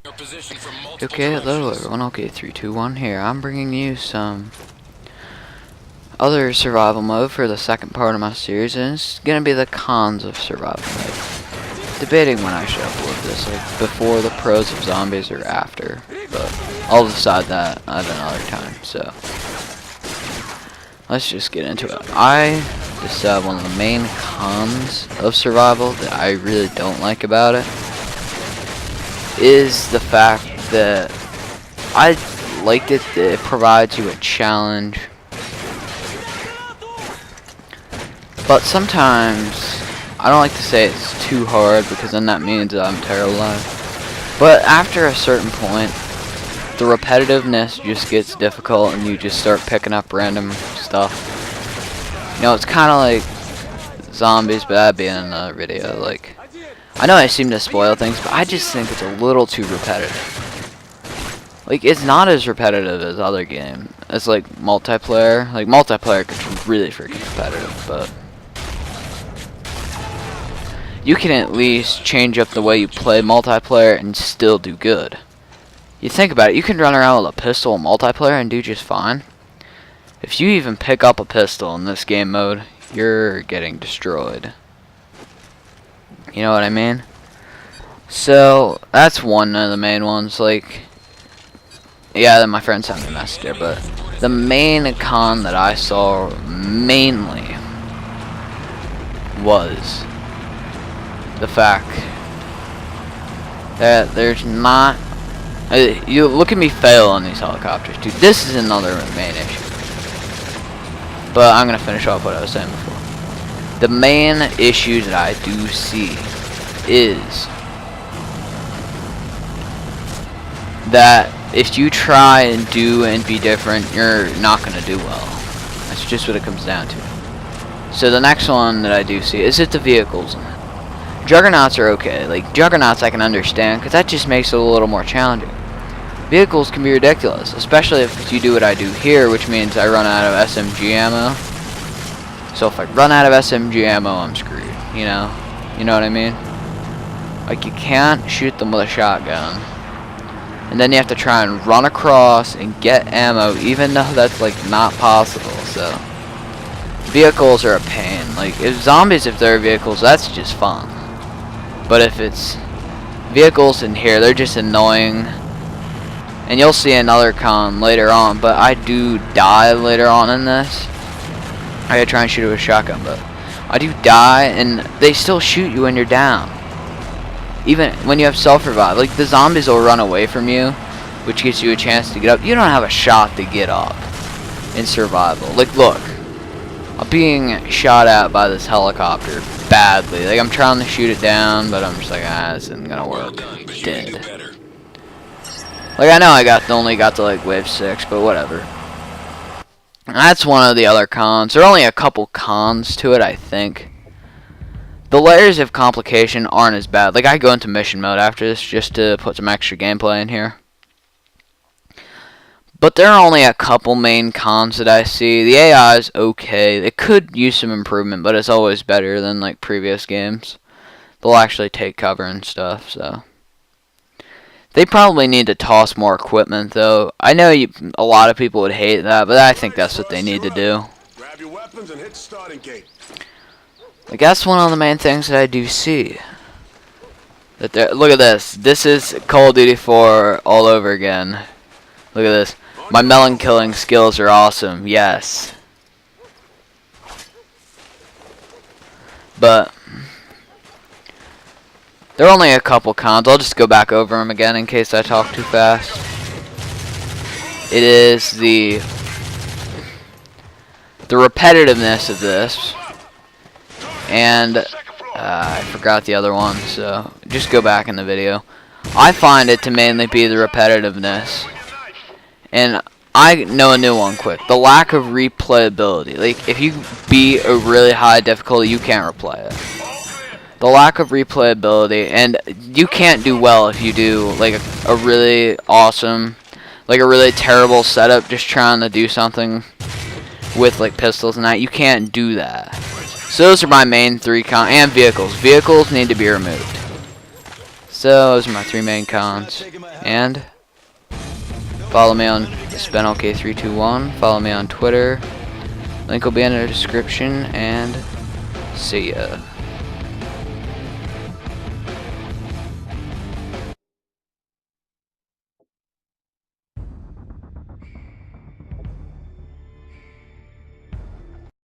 Okay, hello everyone. Okay, 3, 2, 1 here. I'm bringing you some other survival mode for the second part of my series, and it's gonna be the cons of survival mode. Debating when I should upload this, like before the pros of zombies or after, but I'll decide that at another time. So let's just get into it. I decide one of the main cons of survival that I really don't like about it is the fact that I liked it that it provides you a challenge, but sometimes I don't like to say it's too hard because then that means that I'm terrible at it. But after a certain point, the repetitiveness just gets difficult and you just start picking up random stuff. You know, it's kind of like zombies, but that'd be in another video. Like, I know I seem to spoil things, but I just think it's a little too repetitive. Like, it's not as repetitive as other games. It's like multiplayer. Like, multiplayer gets really freaking repetitive, but you can at least change up the way you play multiplayer and still do good. You think about it, you can run around with a pistol in multiplayer and do just fine. If you even pick up a pistol in this game mode, you're getting destroyed. You know what I mean? So, that's one of the main ones. Like, yeah, my friend sent me a message there, but the main con that I saw mainly was the fact that there's not... you look at me fail on these helicopters, dude. This is another main issue. But I'm going to finish off what I was saying before. The main issue that I do see is that if you try and do and be different, you're not going to do well. That's just what it comes down to. So the next one that I do see is the vehicles. Juggernauts are okay. Like, Juggernauts I can understand, because that just makes it a little more challenging. Vehicles can be ridiculous, especially if you do what I do here, which means I run out of SMG ammo. So if I run out of SMG ammo, I'm screwed, you know? You know what I mean? Like, you can't shoot them with a shotgun. And then you have to try and run across and get ammo, even though that's, like, not possible, so... Vehicles are a pain. Like, if they're vehicles, that's just fun. But if it's vehicles in here, they're just annoying. And you'll see another con later on, but I do die later on in this. I gotta try and shoot it with a shotgun, but I do die, and they still shoot you when you're down. Even when you have self-revive. Like, the zombies will run away from you, which gives you a chance to get up. You don't have a shot to get up in survival. Like, look. I'm being shot at by this helicopter badly. Like, I'm trying to shoot it down, but I'm just like, this isn't gonna work. Dead. Like, I know I only got to, like, wave 6, but whatever. That's one of the other cons. There are only a couple cons to it, I think. The layers of complication aren't as bad. Like, I go into mission mode after this just to put some extra gameplay in here. But there are only a couple main cons that I see. The AI is okay. It could use some improvement, but it's always better than, like, previous games. They'll actually take cover and stuff, so... They probably need to toss more equipment, though. I know a lot of people would hate that, but I think that's what they need to do. Grab your weapons and hit the starting gate. Like, that's one of the main things that I do see. Look at this. This is Call of Duty 4 all over again. Look at this. My melon killing skills are awesome. Yes. But there are only a couple cons. I'll just go back over them again in case I talk too fast. It is the repetitiveness of this. And I forgot the other one, so just go back in the video. I find it to mainly be the repetitiveness. And I know a new one quick. The lack of replayability. Like, if you beat a really high difficulty, you can't replay it. The lack of replayability, and you can't do well if you do, like, a really awesome, like, a really terrible setup just trying to do something with, like, pistols and that. You can't do that. So those are my main three cons. And vehicles. Vehicles need to be removed. So So those are my 3 main cons. And follow me on SpenOK321. Follow me on Twitter. Link will be in the description. And see ya.